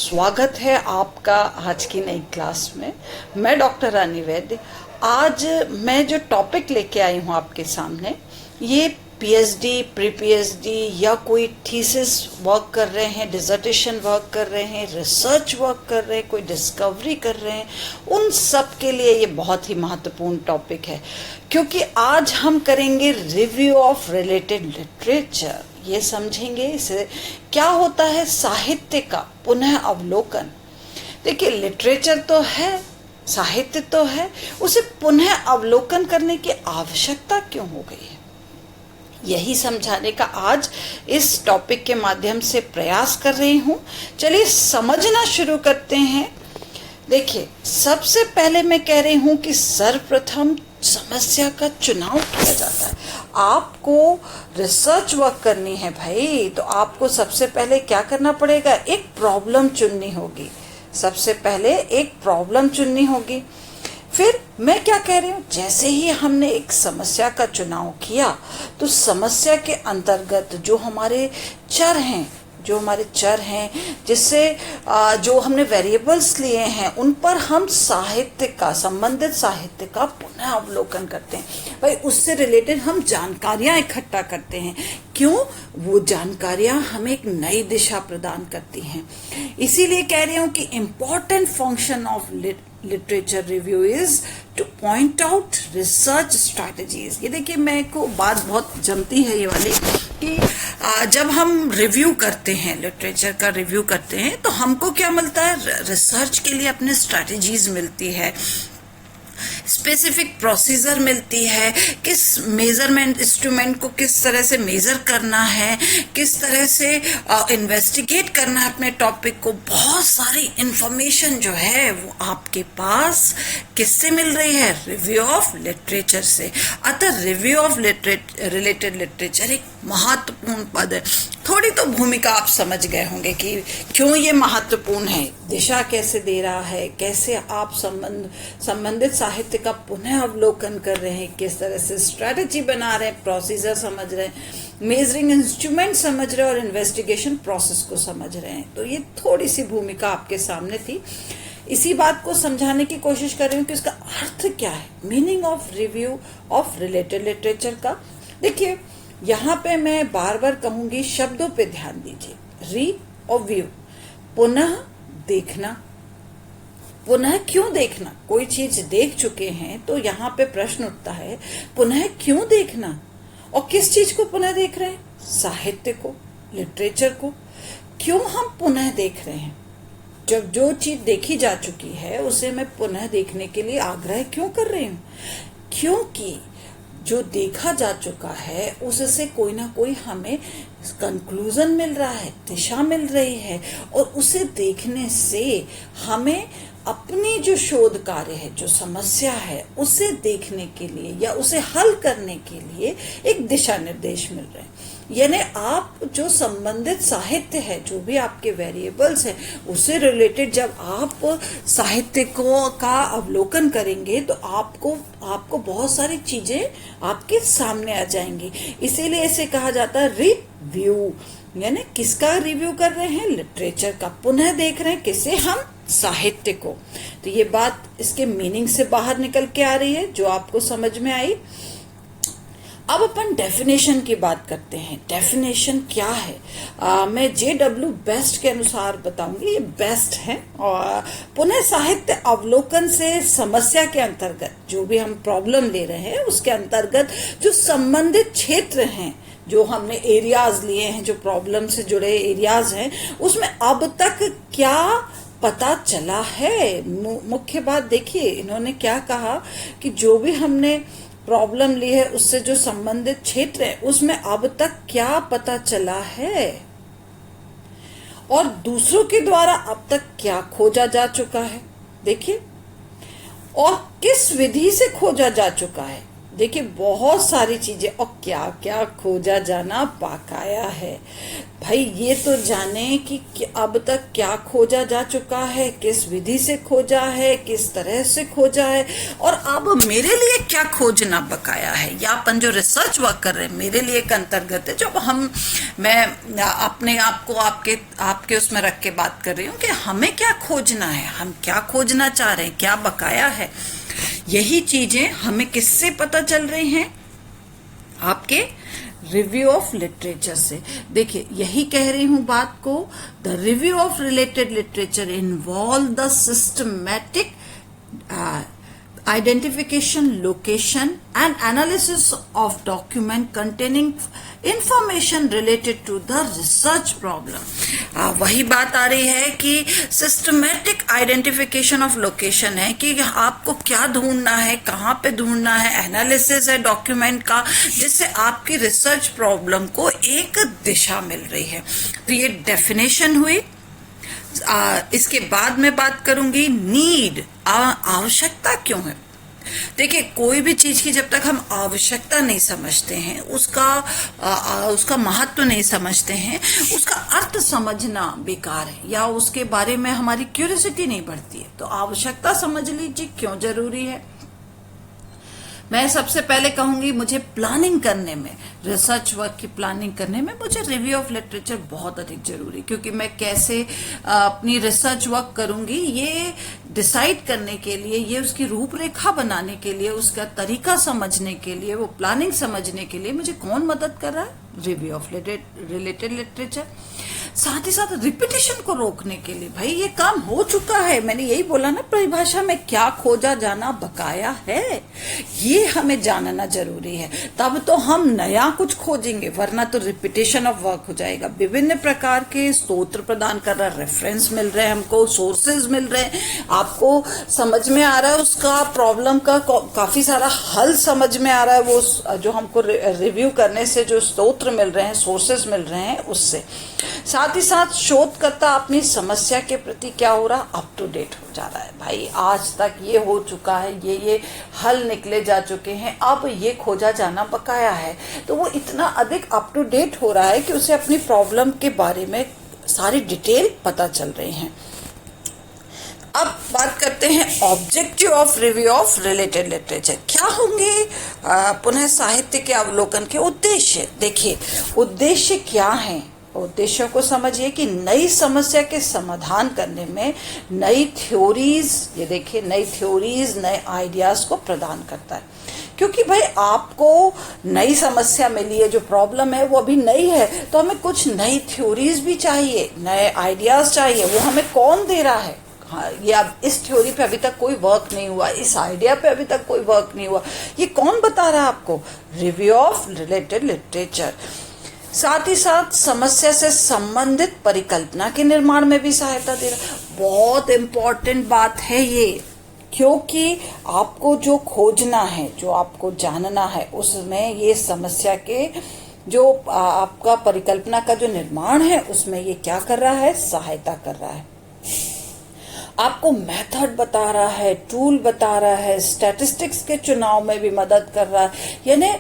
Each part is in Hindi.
स्वागत है आपका आज की नई क्लास में। मैं डॉक्टर रानी वैद्य। आज मैं जो टॉपिक लेके आई हूँ आपके सामने, ये पीएचडी, प्री पीएचडी या कोई थीसिस वर्क कर रहे हैं, डिसर्टेशन वर्क कर रहे हैं, रिसर्च वर्क कर रहे हैं, कोई डिस्कवरी कर रहे हैं, उन सब के लिए ये बहुत ही महत्वपूर्ण टॉपिक है, क्योंकि आज हम करेंगे रिव्यू ऑफ रिलेटेड लिटरेचर। ये समझेंगे इसे क्या होता है साहित्य का पुनः अवलोकन। देखिए, लिटरेचर तो है, साहित्य तो है, उसे पुनः अवलोकन करने की आवश्यकता क्यों हो गई है, यही समझाने का आज इस टॉपिक के माध्यम से प्रयास कर रही हूँ। चलिए समझना शुरू करते हैं। देखिए, सबसे पहले मैं कह रही हूँ कि सर्वप्रथम समस्या का चुनाव किया जाता है। आपको रिसर्च वर्क करनी है भाई, तो आपको सबसे पहले क्या करना पड़ेगा, एक प्रॉब्लम चुननी होगी। सबसे पहले एक प्रॉब्लम चुननी होगी। फिर मैं क्या कह रही हूँ, जैसे ही हमने एक समस्या का चुनाव किया तो समस्या के अंतर्गत जो हमारे चर हैं, जिससे जो हमने वेरिएबल्स लिए हैं, उन पर हम संबंधित साहित्य का पुनः अवलोकन करते हैं। भाई, उससे रिलेटेड हम जानकारियां इकट्ठा करते हैं। क्यों? वो जानकारियां हमें एक नई दिशा प्रदान करती हैं। इसीलिए कह रही हूँ कि important function of literature review is two point out research strategies. ये देखिए, मेरे को बात बहुत जमती है ये वाली कि जब हम रिव्यू करते हैं, लिटरेचर का रिव्यू करते हैं, तो हमको क्या मिलता है, रिसर्च के लिए अपने स्ट्रैटेजीज मिलती है, स्पेसिफिक प्रोसीजर मिलती है, किस मेजरमेंट इंस्ट्रूमेंट को किस तरह से मेजर करना है, किस तरह से इन्वेस्टिगेट करना है अपने टॉपिक को। बहुत सारी इंफॉर्मेशन जो है वो आपके पास किससे मिल रही है, रिव्यू ऑफ लिटरेचर से। अतः रिव्यू ऑफ रिलेटेड लिटरेचर एक महत्वपूर्ण पद है। थोड़ी तो भूमिका आप समझ गए होंगे कि क्यों ये महत्वपूर्ण है, दिशा कैसे दे रहा है, कैसे आप संबंधित साहित्य का पुनः अवलोकन कर रहे हैं, किस तरह से स्ट्रैटेजी बना रहे हैं, प्रोसीजर समझ रहे हैं, मेजरिंग इंस्ट्रूमेंट समझ रहे हैं और इन्वेस्टिगेशन प्रोसेस को समझ रहे हैं। तो ये थोड़ी सी भूमिका आपके सामने थी। इसी बात को समझाने की कोशिश कर रही हूँ कि इसका अर्थ क्या है, meaning of review of related literature का। देखिए, यहाँ पे मैं बार बार कहूंगी, शब्दों पे ध्यान दीजिए। री और व्यू, पुनः देखना। पुनः क्यों देखना? कोई चीज देख चुके हैं तो यहाँ पे प्रश्न उठता है, पुनः क्यों देखना? और किस चीज को पुनः देख रहे हैं? साहित्य को, लिटरेचर को। क्यों हम पुनः देख रहे हैं? जब जो चीज देखी जा चुकी है उसे मैं पुनः देखने के लिए आग्रह क्यों कर रही हूँ? क्योंकि जो देखा जा चुका है उससे कोई ना कोई हमें कंक्लूजन मिल रहा है, दिशा मिल रही है, और उसे देखने से हमें अपनी जो शोध कार्य है, जो समस्या है, उसे देखने के लिए या उसे हल करने के लिए एक दिशा निर्देश मिल रहे हैं। यानी आप जो संबंधित साहित्य है, जो भी आपके वेरिएबल्स हैं, उससे रिलेटेड जब आप साहित्य को का अवलोकन करेंगे तो आपको बहुत सारी चीजें आपके सामने आ जाएंगी। इसीलिए इसे कहा जाता है रिव्यू। यानी किसका रिव्यू कर रहे हैं? लिटरेचर का। पुनः देख रहे हैं किसे? हम साहित्य को। तो ये बात इसके मीनिंग से बाहर निकल के आ रही है, जो आपको समझ में आई। अब अपन डेफिनेशन की बात करते हैं। डेफिनेशन क्या है? मैं JW बेस्ट के अनुसार बताऊंगी, ये बेस्ट है। और पुनः साहित्य अवलोकन से समस्या के अंतर्गत जो भी हम प्रॉब्लम ले रहे हैं उसके अंतर्गत जो संबंधित क्षेत्र हैं, जो हमने एरियाज लिए हैं, जो प्रॉब्लम से जुड़े एरियाज हैं, उसमें अब तक क्या पता चला है। मुख्य बात देखिए, इन्होंने क्या कहा कि जो भी हमने प्रॉब्लम ली है उससे जो संबंधित क्षेत्र है उसमें अब तक क्या पता चला है, और दूसरों के द्वारा अब तक क्या खोजा जा चुका है। देखिए, और किस विधि से खोजा जा चुका है, देखिए बहुत सारी चीजें, और क्या क्या खोजा जाना बकाया है भाई। ये तो जाने कि अब तक क्या खोजा जा चुका है, किस विधि से खोजा है, किस तरह से खोजा है, और अब मेरे लिए क्या खोजना बकाया है। या अपन जो रिसर्च वर्क कर रहे हैं मेरे लिए एक अंतर्गत है, जब मैं अपने आप को आपके उसमें रख के बात कर रही हूँ कि हमें क्या खोजना है, हम क्या खोजना चाह रहे हैं, क्या बकाया है। यही चीजें हमें किससे पता चल रही हैं, आपके रिव्यू ऑफ लिटरेचर से। देखिए यही कह रही हूं बात को, the review of related literature involve the systematic identification, location and analysis of document containing information related to the research problem। वही बात आ रही है कि systematic identification of location है कि आपको क्या ढूंढना है, कहाँ पे ढूंढना है, एनालिसिस है डॉक्यूमेंट का, जिससे आपकी रिसर्च प्रॉब्लम को एक दिशा मिल रही है। तो ये डेफिनेशन हुई। इसके बाद मैं बात करूंगी नीड, आवश्यकता क्यों है। देखिए कोई भी चीज की जब तक हम आवश्यकता नहीं समझते हैं, उसका महत्व नहीं समझते हैं, उसका अर्थ समझना बेकार है, या उसके बारे में हमारी क्यूरियोसिटी नहीं बढ़ती है। तो आवश्यकता समझ लीजिए क्यों जरूरी है। मैं सबसे पहले कहूंगी मुझे प्लानिंग करने में, रिसर्च वर्क की प्लानिंग करने में मुझे रिव्यू ऑफ लिटरेचर बहुत अधिक जरूरी, क्योंकि मैं कैसे अपनी रिसर्च वर्क करूंगी ये डिसाइड करने के लिए, ये उसकी रूपरेखा बनाने के लिए, उसका तरीका समझने के लिए, वो प्लानिंग समझने के लिए मुझे कौन मदद कर रहा है, रिव्यू ऑफ रिलेटेड लिटरेचर। साथ ही साथ रिपीटिशन को रोकने के लिए, भाई ये काम हो चुका है, मैंने यही बोला ना परिभाषा में, क्या खोजा जाना बकाया है, ये हमें जानना जरूरी है, तब तो हम नया कुछ खोजेंगे, वरना तो रिपीटिशन ऑफ वर्क हो जाएगा। विभिन्न प्रकार के स्तोत्र प्रदान कर रहा है, रेफरेंस मिल रहे हैं हमको, सोर्सेज मिल रहे हैं, आपको समझ में आ रहा है उसका प्रॉब्लम का काफी सारा हल समझ में आ रहा है, वो जो हमको रिव्यू करने से जो स्तोत्र मिल रहे हैं, सोर्सेज मिल रहे हैं उससे। साथ ही साथ शोधकर्ता अपनी समस्या के प्रति क्या हो रहा, अप टू डेट हो जा रहा है। भाई आज तक ये हो चुका है, ये हल निकले जा चुके हैं, अब ये खोजा जाना बकाया है। तो वो इतना अधिक अप टू डेट हो रहा है कि उसे अपनी प्रॉब्लम के बारे में सारी डिटेल पता चल रही है। अब बात करते हैं objective of review of related literature. क्या होंगे पुनः साहित्य के अवलोकन के उद्देश्य। देखिए उद्देश्य क्या है, उद्देश्यों को समझिए कि नई समस्या के समाधान करने में नई थ्योरीज, ये देखिए नई थ्योरीज, नए आइडियाज को प्रदान करता है। क्योंकि भाई आपको नई समस्या मिली है, जो प्रॉब्लम है वो अभी नई है, तो हमें कुछ नई थ्योरीज भी चाहिए, नए आइडियाज चाहिए। वो हमें कौन दे रहा है, हाँ ये अब इस थ्योरी पे अभी तक कोई वर्क नहीं हुआ, इस आइडिया पे अभी तक कोई वर्क नहीं हुआ, ये कौन बता रहा है आपको, रिव्यू ऑफ रिलेटेड लिटरेचर। साथ ही साथ समस्या से संबंधित परिकल्पना के निर्माण में भी सहायता दे रहा है। बहुत इंपॉर्टेंट बात है ये, क्योंकि आपको जो खोजना है, जो आपको जानना है, उसमें ये समस्या के जो आपका परिकल्पना का जो निर्माण है उसमें ये क्या कर रहा है, सहायता कर रहा है। आपको मेथड बता रहा है, टूल बता रहा है, स्टैटिस्टिक्स के चुनाव में भी मदद कर रहा है। यानी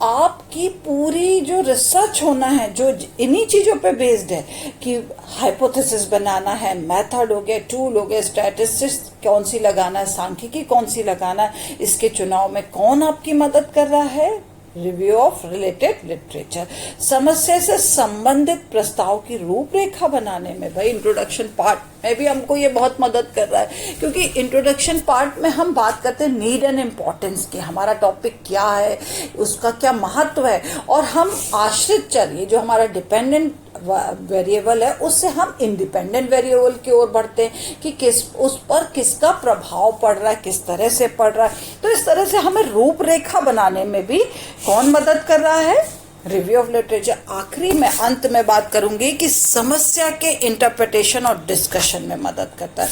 आपकी पूरी जो रिसर्च होना है, जो इन्हीं चीजों पे बेस्ड है कि हाइपोथेसिस बनाना है, मेथड हो गया, टूल हो गया, स्टैटिस्टिक्स कौन सी लगाना है, सांख्यिकी कौन सी लगाना है, इसके चुनाव में कौन आपकी मदद कर रहा है, रिव्यू ऑफ रिलेटेड लिटरेचर। समस्या से संबंधित प्रस्ताव की रूपरेखा बनाने में, भाई इंट्रोडक्शन पार्ट में भी हमको ये बहुत मदद कर रहा है, क्योंकि इंट्रोडक्शन पार्ट में हम बात करते हैं नीड एंड इम्पोर्टेंस की, हमारा टॉपिक क्या है, उसका क्या महत्व है, और हम आश्रित चर, ये जो हमारा डिपेंडेंट वेरिएबल है, उससे हम इंडिपेंडेंट वेरिएबल की ओर बढ़ते हैं कि उस पर किसका प्रभाव पड़ रहा है, किस तरह से पड़ रहा है। तो इस तरह से हमें रूपरेखा बनाने में भी कौन मदद कर रहा है, रिव्यू ऑफ लिटरेचर। आखिरी में अंत में बात करूंगी कि समस्या के इंटरप्रिटेशन और डिस्कशन में मदद करता है।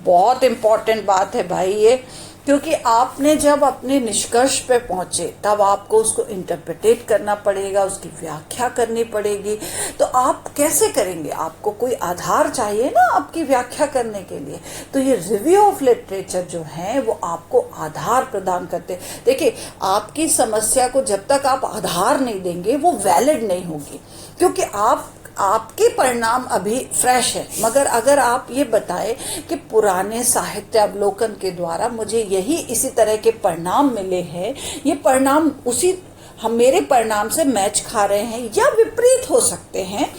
बहुत इंपॉर्टेंट बात है भाई ये, क्योंकि आपने जब अपने निष्कर्ष पे पहुंचे तब आपको उसको इंटरप्रिटेट करना पड़ेगा, उसकी व्याख्या करनी पड़ेगी। तो आप कैसे करेंगे? आपको कोई आधार चाहिए ना आपकी व्याख्या करने के लिए। तो ये रिव्यू ऑफ लिटरेचर जो है वो आपको आधार प्रदान करते हैं। देखिए, आपकी समस्या को जब तक आप आधार नहीं देंगे वो वैलिड नहीं होगी, क्योंकि आपके परिणाम अभी फ्रेश है। मगर अगर आप ये बताएं कि पुराने साहित्य अवलोकन के द्वारा मुझे इसी तरह के परिणाम मिले हैं, ये परिणाम हम मेरे परिणाम से मैच खा रहे हैं या विपरीत हो सकते हैं,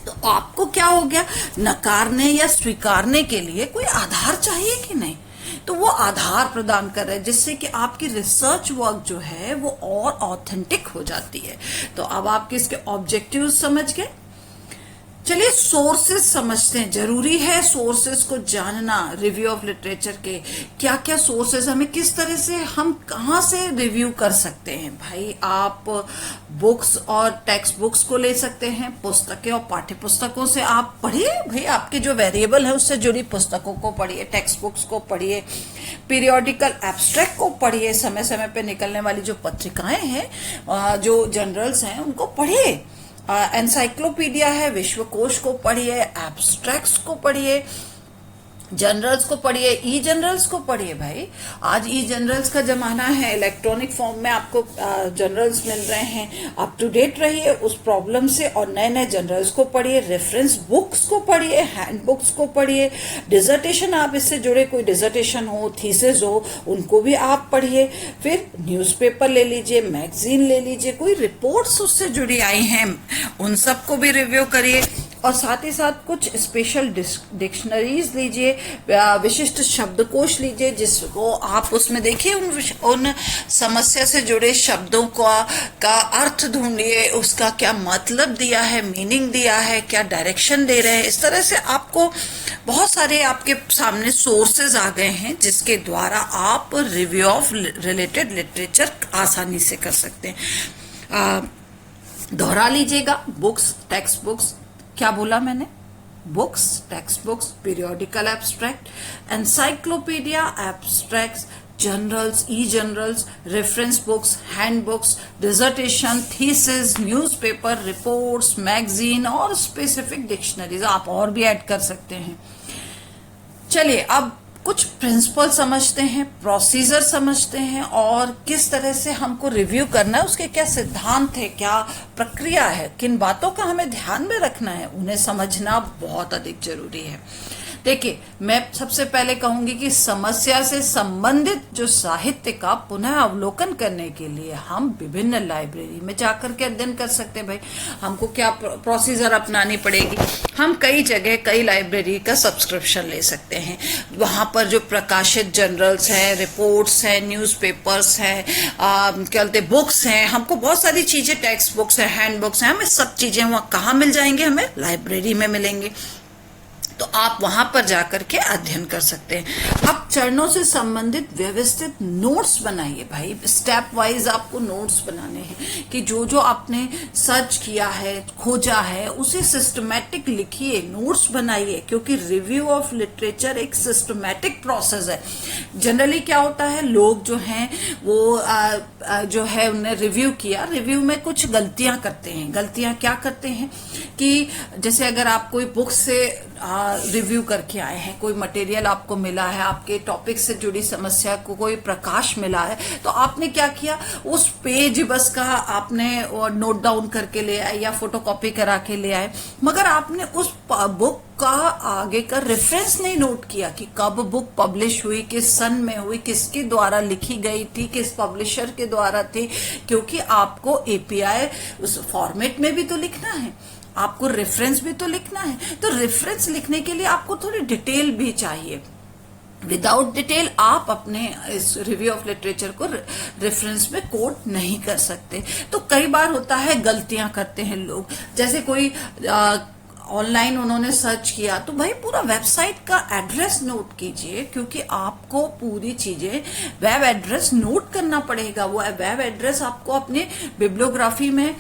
तो आपको क्या हो गया? नकारने या स्वीकारने के लिए कोई आधार चाहिए कि नहीं? तो वो आधार प्रदान कर रहे हैं, जिससे कि आपकी रिसर्च वर्क जो है वो और ऑथेंटिक हो जाती है। तो अब आपके इसके ऑब्जेक्टिव्स समझ गए। चलिए सोर्सेस समझते हैं। जरूरी है सोर्सेस को जानना। रिव्यू ऑफ लिटरेचर के क्या क्या सोर्सेस, हमें किस तरह से, हम कहाँ से रिव्यू कर सकते हैं। भाई आप बुक्स और टेक्स्ट बुक्स को ले सकते हैं, पुस्तकें और पाठ्य पुस्तकों से आप पढ़िए। भाई आपके जो वेरिएबल है उससे जुड़ी पुस्तकों को पढ़िए, टेक्स्ट बुक्स को पढ़िए, पीरियोडिकल एब्स्ट्रैक्ट को पढ़िए, समय समय पे निकलने वाली जो पत्रिकाएं हैं, जो जर्नल्स हैं उनको पढ़िए, एनसाइक्लोपीडिया है, विश्वकोश को पढ़िए, एब्स्ट्रैक्ट्स को पढ़िए, जनरल्स को पढ़िए, ई जनरल्स को पढ़िए। भाई आज ई जनरल्स का जमाना है, इलेक्ट्रॉनिक फॉर्म में आपको जनरल्स मिल रहे हैं। अप टू डेट रहिए उस प्रॉब्लम से और नए नए जनरल्स को पढ़िए, रेफरेंस बुक्स को पढ़िए, हैंड बुक्स को पढ़िए, डिजर्टेशन, आप इससे जुड़े कोई डिजर्टेशन हो, थीसिस हो, उनको भी आप पढ़िए। फिर न्यूज़पेपर ले लीजिए, मैगजीन ले लीजिए, कोई रिपोर्ट्स उससे जुड़ी आई हैं उन सबको भी रिव्यू करिए। और साथ ही साथ कुछ स्पेशल डिक्शनरीज लीजिए, विशिष्ट शब्दकोश लीजिए, जिसको आप उसमें देखिए उन समस्या से जुड़े शब्दों का अर्थ ढूंढिए, उसका क्या मतलब दिया है, मीनिंग दिया है, क्या डायरेक्शन दे रहे हैं। इस तरह से आपको बहुत सारे आपके सामने सोर्सेज आ गए हैं जिसके द्वारा आप रिव्यू ऑफ रिलेटेड लिटरेचर आसानी से कर सकते हैं। दोहरा लीजिएगा, बुक्स, टेक्स्ट बुक्स, क्या बोला मैंने? Books, text books, periodical abstract, encyclopedia, abstracts, journals, e journals, reference books, hand books, dissertation, thesis, newspaper, reports, magazine और स्पेसिफिक डिक्शनरीज आप और भी ऐड कर सकते हैं। चलिए अब कुछ प्रिंसिपल समझते हैं, प्रोसीजर समझते हैं और किस तरह से हमको रिव्यू करना है, उसके क्या सिद्धांत है, क्या प्रक्रिया है, किन बातों का हमें ध्यान में रखना है, उन्हें समझना बहुत अधिक जरूरी है। देखिए, मैं सबसे पहले कहूंगी कि समस्या से संबंधित जो साहित्य का पुनः अवलोकन करने के लिए हम विभिन्न लाइब्रेरी में जाकर के अध्ययन कर सकते हैं। भाई हमको क्या प्रोसीजर अपनानी पड़ेगी? हम कई जगह कई लाइब्रेरी का सब्सक्रिप्शन ले सकते हैं। वहां पर जो प्रकाशित जर्नल्स हैं, रिपोर्ट्स हैं, न्यूज़पेपर्स हैं, क्या बोलते बुक्स हैं, हमको बहुत सारी चीजें, टेक्स्ट बुक्स हैं, हैंड बुक्स हैं, हमें सब चीजें वहां कहाँ मिल जाएंगे? हमें लाइब्रेरी में मिलेंगे। तो आप वहां पर जाकर के अध्ययन कर सकते हैं। अब चरणों से संबंधित व्यवस्थित नोट्स बनाइए। भाई स्टेप वाइज आपको नोट्स बनाने हैं कि जो जो आपने सर्च किया है, खोजा है, उसे सिस्टमैटिक लिखिए, नोट्स बनाइए, क्योंकि रिव्यू ऑफ लिटरेचर एक सिस्टमैटिक प्रोसेस है। जनरली क्या होता है, लोग जो हैं वो जो है उन्हें रिव्यू किया, रिव्यू में कुछ गलतियां करते हैं। गलतियां क्या करते हैं कि जैसे अगर आप कोई बुक से रिव्यू करके आए हैं, कोई मटेरियल आपको मिला है, आपके टॉपिक से जुड़ी समस्या को कोई प्रकाश मिला है, तो आपने क्या किया, उस पेज बस का आपने नोट डाउन करके ले आए या फोटोकॉपी करा के ले आए, मगर आपने उस बुक का आगे का रेफरेंस नहीं नोट किया कि कब बुक पब्लिश हुई, किस सन में हुई, किसके द्वारा लिखी गई थी, किस पब्लिशर के द्वारा थी। क्योंकि आपको एपीआई उस फॉर्मेट में भी तो लिखना है, आपको रेफरेंस भी तो लिखना है। तो रेफरेंस लिखने के लिए आपको थोड़ी डिटेल भी चाहिए। विदाउट डिटेल आप अपने इस रिव्यू ऑफ लिटरेचर को रेफरेंस में कोट नहीं कर सकते। तो कई बार होता है गलतियां करते हैं लोग, जैसे कोई ऑनलाइन उन्होंने सर्च किया, तो भाई पूरा वेबसाइट का एड्रेस नोट कीजिए, क्योंकि आपको पूरी चीजें वेब एड्रेस नोट करना पड़ेगा। वो वेब एड्रेस आपको अपने बिब्लियोग्राफी में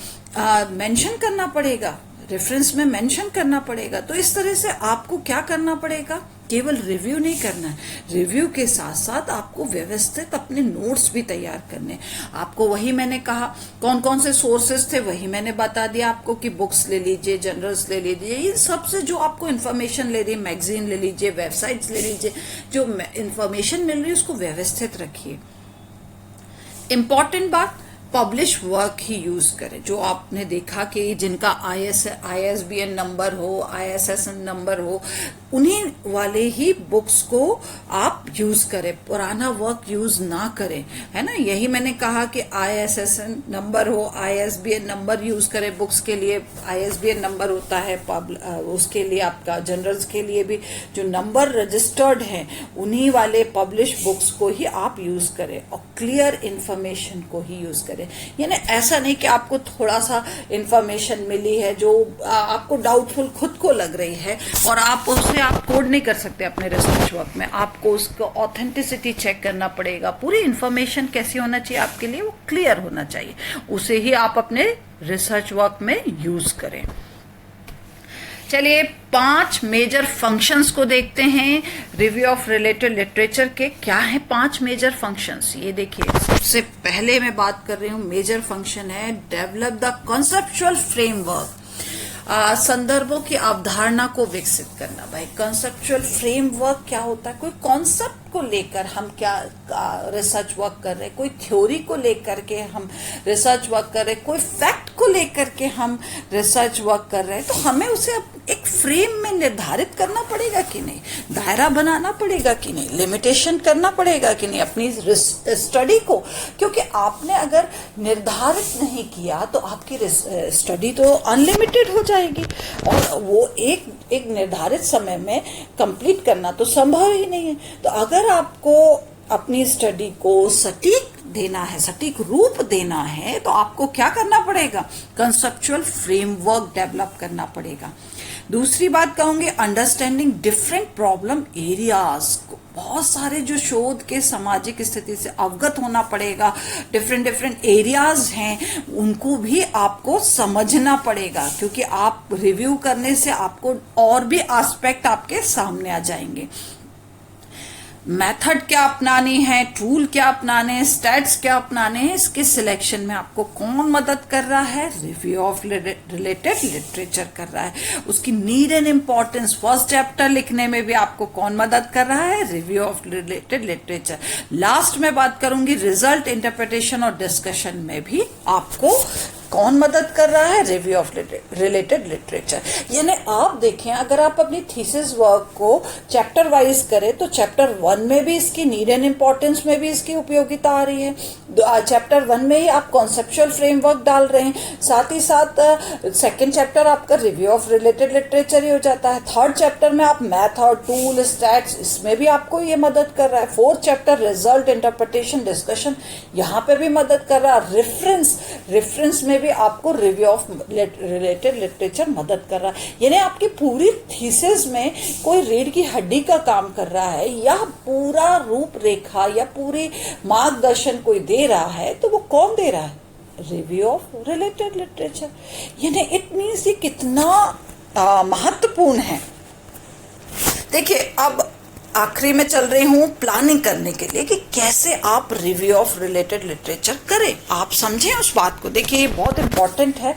मेंशन करना पड़ेगा, रेफरेंस में मेंशन करना पड़ेगा। तो इस तरह से आपको क्या करना पड़ेगा, केवल रिव्यू नहीं करना है, रिव्यू के साथ साथ आपको व्यवस्थित अपने नोट्स भी तैयार करने। आपको वही मैंने कहा, कौन कौन से सोर्सेज थे वही मैंने बता दिया आपको कि बुक्स ले लीजिए, जर्नल्स ले लीजिए, ये सबसे जो आपको इन्फॉर्मेशन ले रही है, मैगजीन ले लीजिए, वेबसाइट्स ले लीजिए, जो इन्फॉर्मेशन मिल रही है उसको व्यवस्थित रखिए। इंपॉर्टेंट बात, पब्लिश वर्क ही यूज करें। जो आपने देखा कि जिनका ISBN नंबर हो, ISSN नंबर हो, उन्हीं वाले ही बुक्स को आप यूज करें, पुराना वर्क यूज ना करें, है ना। यही मैंने कहा कि ISSN नंबर हो, ISBN नंबर यूज करें बुक्स के लिए। ISBN नंबर होता है उसके लिए आपका, जनरल्स के लिए भी जो नंबर रजिस्टर्ड हैं उन्हीं वाले पब्लिश बुक्स को ही आप यूज करें और क्लियर इंफॉर्मेशन को ही यूज करें। यानी ऐसा नहीं कि आपको थोड़ा सा इंफॉर्मेशन मिली है जो आपको डाउटफुल खुद को लग रही है और आप उससे आप कोड नहीं कर सकते अपने रिसर्च वर्क में, आपको उसको ऑथेंटिसिटी चेक करना पड़ेगा। पूरी इंफॉर्मेशन कैसी होना चाहिए आपके लिए, वो क्लियर होना चाहिए, उसे ही आप अपने रिसर्च वर्क में यूज करें। चलिए 5 मेजर फंक्शंस को देखते हैं रिव्यू ऑफ रिलेटेड लिटरेचर के। क्या है 5 मेजर फंक्शंस, ये देखिए। सबसे पहले मैं बात कर रही हूं, मेजर फंक्शन है डेवलप द कॉन्सेप्चुअल फ्रेमवर्क, संदर्भों की अवधारणा को विकसित करना। भाई कंसेप्चुअल फ्रेमवर्क क्या होता है, कोई कॉन्सेप्ट को लेकर हम क्या रिसर्च वर्क कर रहे हैं, कोई थ्योरी को लेकर के हम रिसर्च वर्क कर रहे हैं, कोई फैक्ट को लेकर के हम रिसर्च वर्क कर रहे हैं, तो हमें उसे एक फ्रेम में निर्धारित करना पड़ेगा कि नहीं, दायरा बनाना पड़ेगा कि नहीं, लिमिटेशन करना पड़ेगा कि नहीं अपनी स्टडी को। क्योंकि आपने अगर निर्धारित नहीं किया तो आपकी स्टडी तो अनलिमिटेड हो जाएगी और वो एक निर्धारित समय में कंप्लीट करना तो संभव ही नहीं है। तो अगर आपको अपनी स्टडी को सटीक देना है, सटीक रूप देना है, तो आपको क्या करना पड़ेगा, कंसेप्चुअल फ्रेमवर्क डेवलप करना पड़ेगा। दूसरी बात कहूंगी, अंडरस्टैंडिंग डिफरेंट प्रॉब्लम एरियाज। बहुत सारे जो शोध के सामाजिक स्थिति से अवगत होना पड़ेगा, डिफरेंट एरियाज हैं उनको भी आपको समझना पड़ेगा, क्योंकि आप रिव्यू करने से आपको और भी एस्पेक्ट आपके सामने आ जाएंगे। मेथड क्या अपनानी है, टूल क्या अपनाने हैं, स्टैट्स क्या अपनाने हैं, इसके सिलेक्शन में आपको कौन मदद कर रहा है, रिव्यू ऑफ रिलेटेड लिटरेचर कर रहा है। उसकी need and importance first chapter लिखने में भी आपको कौन मदद कर रहा है, review of related literature. Last में बात करूंगी रिजल्ट इंटरप्रिटेशन और डिस्कशन में भी आपको कौन मदद कर रहा है, रिव्यू ऑफ रिलेटेड लिटरेचर। यानी आप देखें, अगर आप अपनी थीसिस वर्क को चैप्टर वाइज करें तो चैप्टर 1 में भी इसकी नीड एंड इम्पोर्टेंस में भी इसकी उपयोगिता आ रही है, चैप्टर 1 में ही आप कॉन्सेप्चुअल फ्रेमवर्क डाल रहे हैं, साथ ही साथ सेकेंड चैप्टर आपका रिव्यू ऑफ रिलेटेड लिटरेचर ही हो जाता है, थर्ड चैप्टर में आप मेथड, टूल, स्टैट्स, इसमें भी आपको ये मदद कर रहा है, fourth chapter result interpretation discussion, यहाँ पे भी मदद कर रहा है, रेफरेंस में भी आपको रिव्यू ऑफ रिलेटेड लिटरेचर मदद कर रहा है। यानी आपकी पूरी थीसिस में कोई रीढ़ की हड्डी का काम कर रहा है या पूरा रूपरेखा या पूरी मार्गदर्शन कोई दे रहा है, तो वो कौन दे रहा है, रिव्यू ऑफ रिलेटेड लिटरेचर। यानी इट मीन्स ये कितना महत्वपूर्ण है। देखिए अब आखिरी में चल रही हूं प्लानिंग करने के लिए कि कैसे आप रिव्यू ऑफ रिलेटेड लिटरेचर करें, आप समझें उस बात को। देखिए ये बहुत इंपॉर्टेंट है।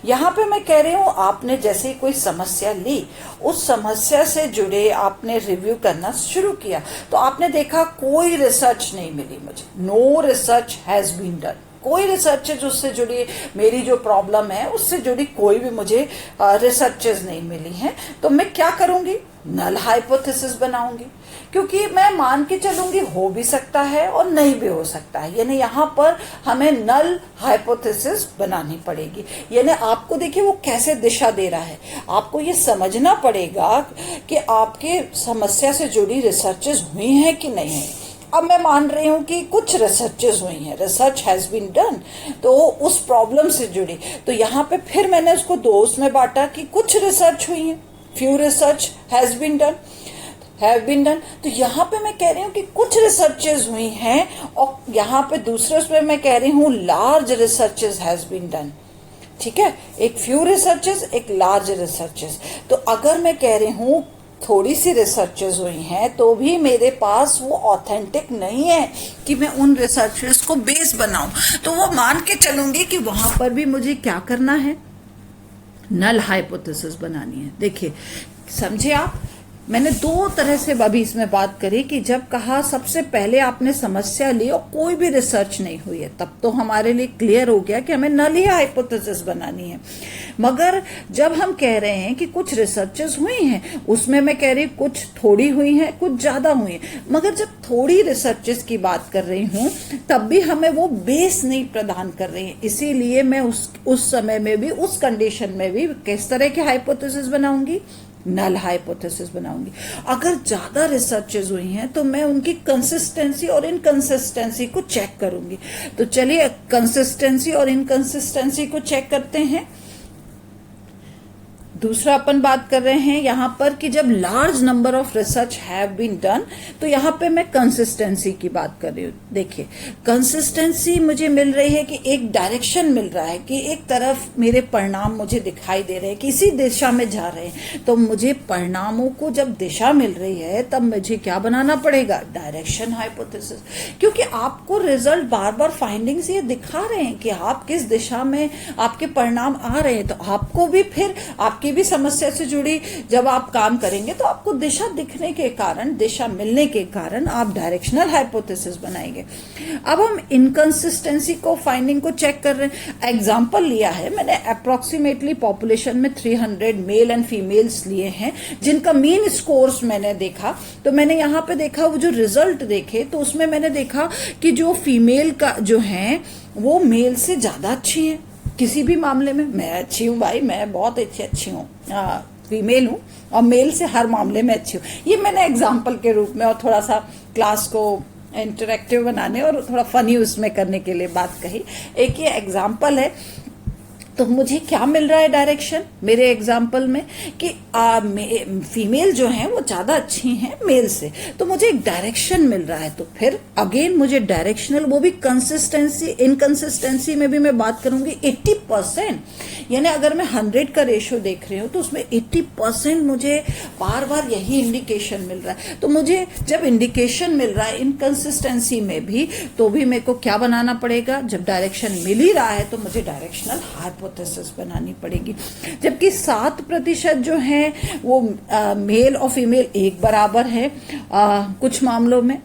यहाँ पे मैं कह रही हूँ, आपने जैसे ही कोई समस्या ली, उस समस्या से जुड़े आपने रिव्यू करना शुरू किया, तो आपने देखा कोई रिसर्च नहीं मिली मुझे, no research has been done, कोई रिसर्चेज उससे जुड़ी, मेरी जो प्रॉब्लम है उससे जुड़ी कोई भी मुझे रिसर्चेज नहीं मिली हैं, तो मैं क्या करूंगी, नल हाइपोथेसिस बनाऊंगी, क्योंकि मैं मान के चलूंगी हो भी सकता है और नहीं भी हो सकता है। यानी यहाँ पर हमें नल हाइपोथेसिस बनानी पड़ेगी। यानी आपको देखिए वो कैसे दिशा दे रहा है, आपको ये समझना पड़ेगा कि आपके समस्या से जुड़ी रिसर्चेज हुई हैं कि नहीं है। अब मैं मान रही हूँ कि कुछ रिसर्चेज हुई हैं, रिसर्च हैज बीन डन, तो उस प्रॉब्लम से जुड़ी, तो यहाँ पे फिर मैंने उसको दो उसमें बांटा कि कुछ रिसर्च हुई है, few research has been done, have been done. तो यहाँ पे मैं कह रही हूँ कि कुछ रिसर्चेज हुई हैं, और यहाँ पे दूसरे उसमें मैं कह रही हूँ large researches has been done. ठीक है, एक फ्यू रिसर्चेज, एक लार्ज रिसर्चेज। तो अगर मैं कह रही हूँ थोड़ी सी रिसर्चेस हुई हैं तो भी मेरे पास वो ऑथेंटिक नहीं है कि मैं उन रिसर्चेस को बेस बनाऊं, तो वो मान के चलूंगी कि वहां पर भी मुझे क्या करना है, नल हाइपोथेसिस बनानी है। देखिए, समझे आप, मैंने दो तरह से अभी इसमें बात करी कि जब कहा सबसे पहले आपने समस्या ली और कोई भी रिसर्च नहीं हुई है, तब तो हमारे लिए क्लियर हो गया कि हमें नल ही हाइपोथेसिस बनानी है। मगर जब हम कह रहे हैं कि कुछ रिसर्चेस हुई हैं, उसमें मैं कह रही कुछ थोड़ी हुई हैं, कुछ ज्यादा हुई हैं, मगर जब थोड़ी रिसर्चेस की बात कर रही हूं तब भी हमें वो बेस नहीं प्रदान कर रही है। इसीलिए मैं उस समय में भी, उस कंडीशन में भी किस तरह की हाइपोथेसिस बनाऊंगी, नल हाइपोथेसिस बनाऊंगी। अगर ज्यादा रिसर्चेज हुई हैं तो मैं उनकी कंसिस्टेंसी और इनकंसिस्टेंसी को चेक करूंगी। तो चलिए कंसिस्टेंसी और इनकंसिस्टेंसी को चेक करते हैं। दूसरा अपन बात कर रहे हैं यहां पर कि जब large number of research have been done, तो यहां पे मैं कंसिस्टेंसी की बात कर रही हूं। देखिए, कंसिस्टेंसी मुझे मिल रही है कि एक डायरेक्शन मिल रहा है, कि एक तरफ मेरे परिणाम मुझे दिखाई दे रहे हैं कि इसी दिशा में जा रहे हैं। तो मुझे परिणामों को जब दिशा मिल रही है तब मुझे क्या बनाना पड़ेगा, डायरेक्शन हाइपोथेसिस, क्योंकि आपको रिजल्ट बार बार फाइंडिंग्स ये दिखा रहे हैं कि आप किस दिशा में आपके परिणाम आ रहे हैं। तो आपको भी फिर आपकी भी समस्या से जुड़ी जब आप काम करेंगे तो आपको दिशा दिखने के कारण, दिशा मिलने के कारण आप डायरेक्शनल हाइपोथेसिस बनाएंगे। अब हम इनकंसिस्टेंसी को, फाइंडिंग को चेक कर रहे हैं। एग्जांपल लिया है मैंने, अप्रोक्सीमेटली पॉपुलेशन में 300 मेल एंड फीमेल्स लिए हैं जिनका मीन स्कोर्स मैंने देखा। तो मैंने यहाँ पे देखा, वो जो रिजल्ट देखे तो उसमें मैंने देखा कि जो फीमेल का जो है वो मेल से ज्यादा अच्छी है किसी भी मामले में। मैं अच्छी हूँ भाई, मैं बहुत अच्छी हूँ, फीमेल हूँ और मेल से हर मामले में अच्छी हूँ। ये मैंने एग्जाम्पल के रूप में और थोड़ा सा क्लास को इंटरेक्टिव बनाने और थोड़ा फनी उसमें करने के लिए बात कही। एक ये एग्जाम्पल है। तो मुझे क्या मिल रहा है डायरेक्शन मेरे एग्जाम्पल में कि फीमेल जो है वो ज्यादा अच्छी हैं मेल से, तो मुझे एक डायरेक्शन मिल रहा है। तो फिर अगेन मुझे डायरेक्शनल, वो भी कंसिस्टेंसी, इनकंसिस्टेंसी में भी मैं बात करूंगी 80%, यानी अगर मैं 100 का रेशियो देख रही हूँ तो उसमें 80% मुझे बार बार यही इंडिकेशन मिल रहा है। तो मुझे जब इंडिकेशन मिल रहा है इनकंसिस्टेंसी में भी, तो भी मेरे को क्या बनाना पड़ेगा, जब डायरेक्शन मिल ही रहा है तो मुझे डायरेक्शनल हाइपोथेसिस बनानी पड़ेगी। जबकि 7% जो है वो मेल और फीमेल एक बराबर है कुछ मामलों में,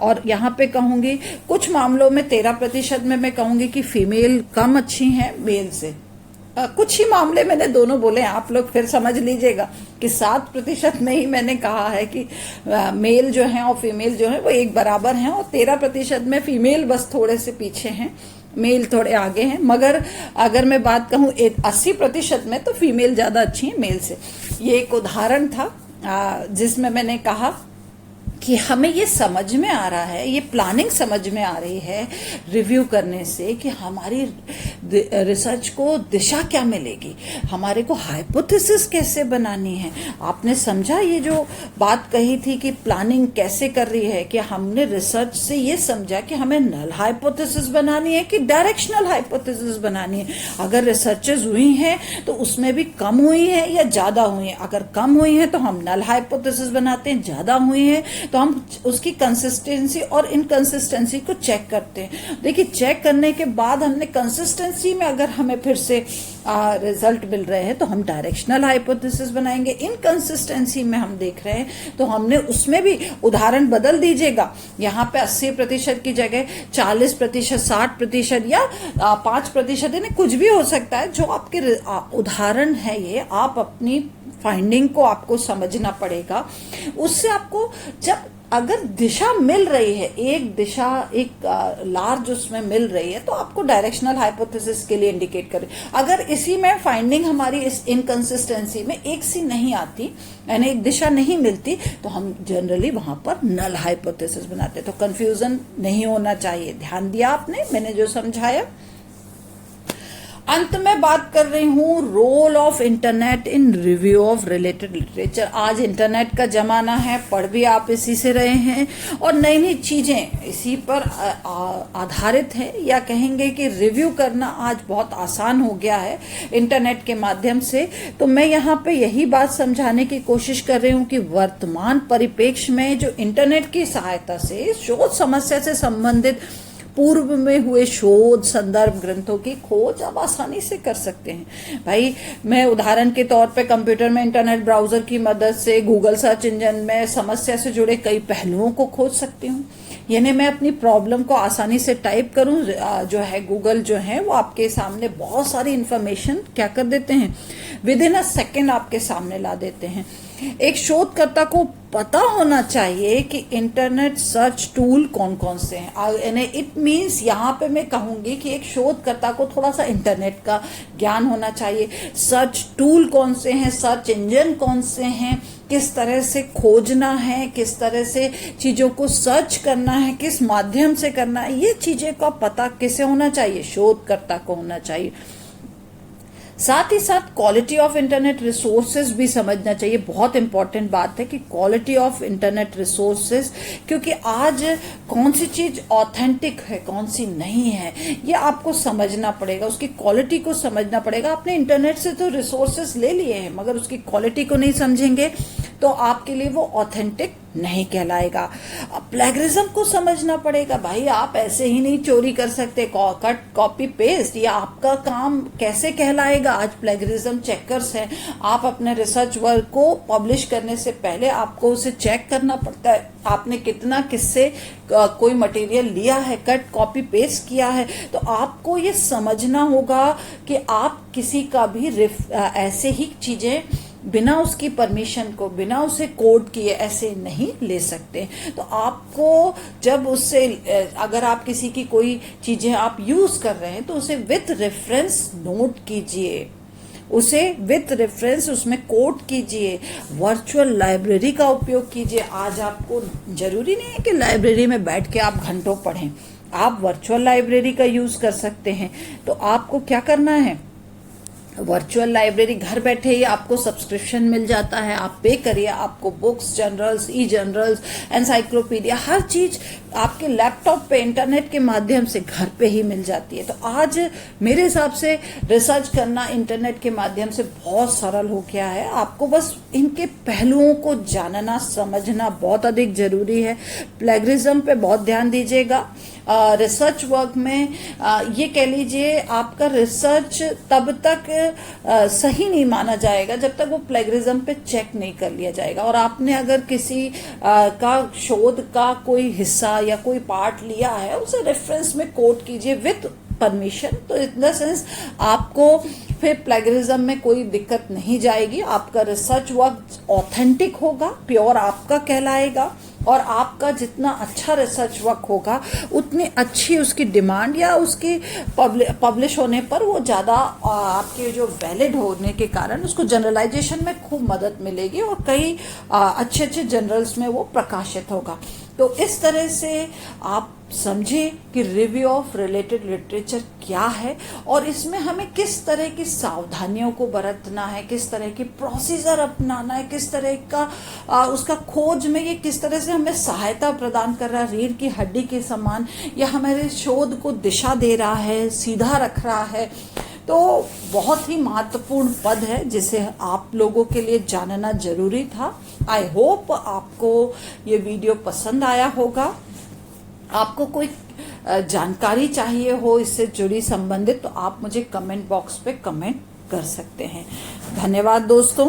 और यहाँ पे कहूंगी कुछ मामलों में 13% में मैं कहूंगी कि फीमेल कम अच्छी हैं मेल से। कुछ ही मामले मैंने दोनों बोले, आप लोग फिर समझ लीजिएगा कि 7% में ही मैंने कहा है कि मेल जो है और फीमेल जो है वो एक बराबर हैं, और 13% में फीमेल बस थोड़े से पीछे हैं, मेल थोड़े आगे हैं। मगर अगर मैं बात कहूँ 80% में तो फीमेल ज्यादा अच्छी है मेल से। ये एक उदाहरण था जिसमें मैंने कहा कि हमें ये समझ में आ रहा है, ये प्लानिंग समझ में आ रही है रिव्यू करने से कि हमारी रिसर्च को दिशा क्या मिलेगी, हमारे को हाइपोथेसिस कैसे बनानी है। आपने समझा ये जो बात कही थी कि प्लानिंग कैसे कर रही है, कि हमने रिसर्च से ये समझा कि हमें नल हाइपोथेसिस बनानी है कि डायरेक्शनल हाइपोथेसिस बनानी है। अगर रिसर्चेज हुई हैं तो उसमें भी कम हुई है या ज्यादा हुई है। अगर कम हुई है तो हम नल हाइपोथेसिस बनाते हैं, ज्यादा हुई है तो हम उसकी कंसिस्टेंसी और इनकंसिस्टेंसी को चेक करते हैं। देखिए, चेक करने के बाद हमने कंसिस्टेंसी में अगर हमें फिर से रिजल्ट मिल रहे हैं तो हम डायरेक्शनल हाइपोथेसिस बनाएंगे। इनकंसिस्टेंसी में हम देख रहे हैं तो हमने उसमें भी उदाहरण बदल दीजिएगा, यहाँ पे 80% की जगह 40%, 60% या 5%, यानी कुछ भी हो सकता है। जो आपके उदाहरण है ये, आप अपनी फाइंडिंग को आपको समझना पड़ेगा। उससे आपको जब अगर दिशा मिल रही है, एक दिशा एक लार्ज उसमें मिल रही है, तो आपको डायरेक्शनल हाइपोथेसिस के लिए इंडिकेट करे। अगर इसी में फाइंडिंग हमारी इस इनकंसिस्टेंसी में एक सी नहीं आती, यानी एक दिशा नहीं मिलती, तो हम जनरली वहां पर नल हाइपोथेसिस बनाते। तो कंफ्यूजन नहीं होना चाहिए। ध्यान दिया आपने मैंने जो समझाया। अंत में बात कर रही हूँ role of internet in review of related literature. आज इंटरनेट का जमाना है, पढ़ भी आप इसी से रहे हैं और नई नई चीजें इसी पर आधारित है, या कहेंगे कि रिव्यू करना आज बहुत आसान हो गया है इंटरनेट के माध्यम से। तो मैं यहाँ पे यही बात समझाने की कोशिश कर रही हूँ कि वर्तमान परिप्रेक्ष्य में जो इंटरनेट की सहायता से शोध समस्या से संबंधित पूर्व में हुए शोध संदर्भ ग्रंथों की खोज आप आसानी से कर सकते हैं। भाई मैं उदाहरण के तौर पे कंप्यूटर में इंटरनेट ब्राउजर की मदद से गूगल सर्च इंजन में समस्या से जुड़े कई पहलुओं को खोज सकती हूँ। यानी मैं अपनी प्रॉब्लम को आसानी से टाइप करूँ, जो है गूगल जो है वो आपके सामने बहुत सारी इंफॉर्मेशन क्या कर देते हैं, विद इन अ सेकेंड आपके सामने ला देते हैं। एक शोधकर्ता को पता होना चाहिए कि इंटरनेट सर्च टूल कौन कौन से हैं। इट मीन्स यहाँ पे मैं कहूंगी कि एक शोधकर्ता को थोड़ा सा इंटरनेट का ज्ञान होना चाहिए। सर्च टूल कौन से हैं, सर्च इंजन कौन से हैं, किस तरह से खोजना है, किस तरह से चीजों को सर्च करना है, किस माध्यम से करना है, ये चीजें का पता किसे होना चाहिए, शोधकर्ता को होना चाहिए। साथ ही साथ क्वालिटी ऑफ इंटरनेट रिसोर्सेज भी समझना चाहिए। बहुत इंपॉर्टेंट बात है कि क्वालिटी ऑफ इंटरनेट रिसोर्सेज, क्योंकि आज कौन सी चीज ऑथेंटिक है कौन सी नहीं है ये आपको समझना पड़ेगा, उसकी क्वालिटी को समझना पड़ेगा। आपने इंटरनेट से तो रिसोर्सेज ले लिए हैं मगर उसकी क्वालिटी को नहीं समझेंगे तो आपके लिए वो ऑथेंटिक नहीं कहलाएगा। प्लेगरिज्म को समझना पड़ेगा। भाई आप ऐसे ही नहीं चोरी कर सकते, कट कॉपी पेस्ट, या आपका काम कैसे कहलाएगा। आज प्लेगरिज्म चेकर्स हैं। आप अपने रिसर्च वर्क को पब्लिश करने से पहले आपको उसे चेक करना पड़ता है, आपने कितना किससे कोई मटेरियल लिया है, कट कॉपी पेस्ट किया है। तो आपको ये समझना होगा कि आप किसी का भी ऐसे ही चीजें बिना उसकी परमिशन को, बिना उसे कोड किए ऐसे नहीं ले सकते। तो आपको जब उससे, अगर आप किसी की कोई चीजें आप यूज कर रहे हैं तो उसे विथ रेफरेंस नोट कीजिए, उसे विथ रेफरेंस उसमें कोड कीजिए। वर्चुअल लाइब्रेरी का उपयोग कीजिए। आज आपको जरूरी नहीं है कि लाइब्रेरी में बैठ के आप घंटों पढ़ें, आप वर्चुअल लाइब्रेरी का यूज कर सकते हैं। तो आपको क्या करना है, वर्चुअल लाइब्रेरी घर बैठे ही आपको सब्सक्रिप्शन मिल जाता है, आप पे करिए, आपको बुक्स, जर्नल्स, ई जर्नल्स, एनसाइक्लोपीडिया, हर चीज आपके लैपटॉप पे इंटरनेट के माध्यम से घर पे ही मिल जाती है। तो आज मेरे हिसाब से रिसर्च करना इंटरनेट के माध्यम से बहुत सरल हो गया है। आपको बस इनके पहलुओं को जानना समझना बहुत अधिक जरूरी है। प्लेगरिज्म पे बहुत ध्यान दीजिएगा। रिसर्च वर्क में ये कह लीजिए आपका रिसर्च तब तक सही नहीं माना जाएगा जब तक वो प्लेगरिज्म पे चेक नहीं कर लिया जाएगा। और आपने अगर किसी का शोध का कोई हिस्सा या कोई पार्ट लिया है उसे रेफरेंस में कोट कीजिए विथ परमिशन। तो इन द सेंस आपको फिर प्लेगरिज्म में कोई दिक्कत नहीं जाएगी। आपका रिसर्च वर्क ऑथेंटिक होगा, प्योर आपका कहलाएगा, और आपका जितना अच्छा रिसर्च वर्क होगा उतनी अच्छी उसकी डिमांड या उसकी पब्लिश होने पर वो ज़्यादा आपके जो वैलिड होने के कारण उसको जनरलाइजेशन में खूब मदद मिलेगी और कई अच्छे अच्छे जर्नल्स में वो प्रकाशित होगा। तो इस तरह से आप समझे कि रिव्यू ऑफ रिलेटेड लिटरेचर क्या है और इसमें हमें किस तरह की सावधानियों को बरतना है, किस तरह की प्रोसीजर अपनाना है, किस तरह का उसका खोज में ये किस तरह से हमें सहायता प्रदान कर रहा है, रीढ़ की हड्डी के समान, या हमारे शोध को दिशा दे रहा है, सीधा रख रहा है। तो बहुत ही महत्वपूर्ण पद है जिसे आप लोगों के लिए जानना जरूरी था। आई होप आपको ये वीडियो पसंद आया होगा। आपको कोई जानकारी चाहिए हो इससे जुड़ी संबंधित तो आप मुझे कमेंट बॉक्स पे कमेंट कर सकते हैं। धन्यवाद दोस्तों।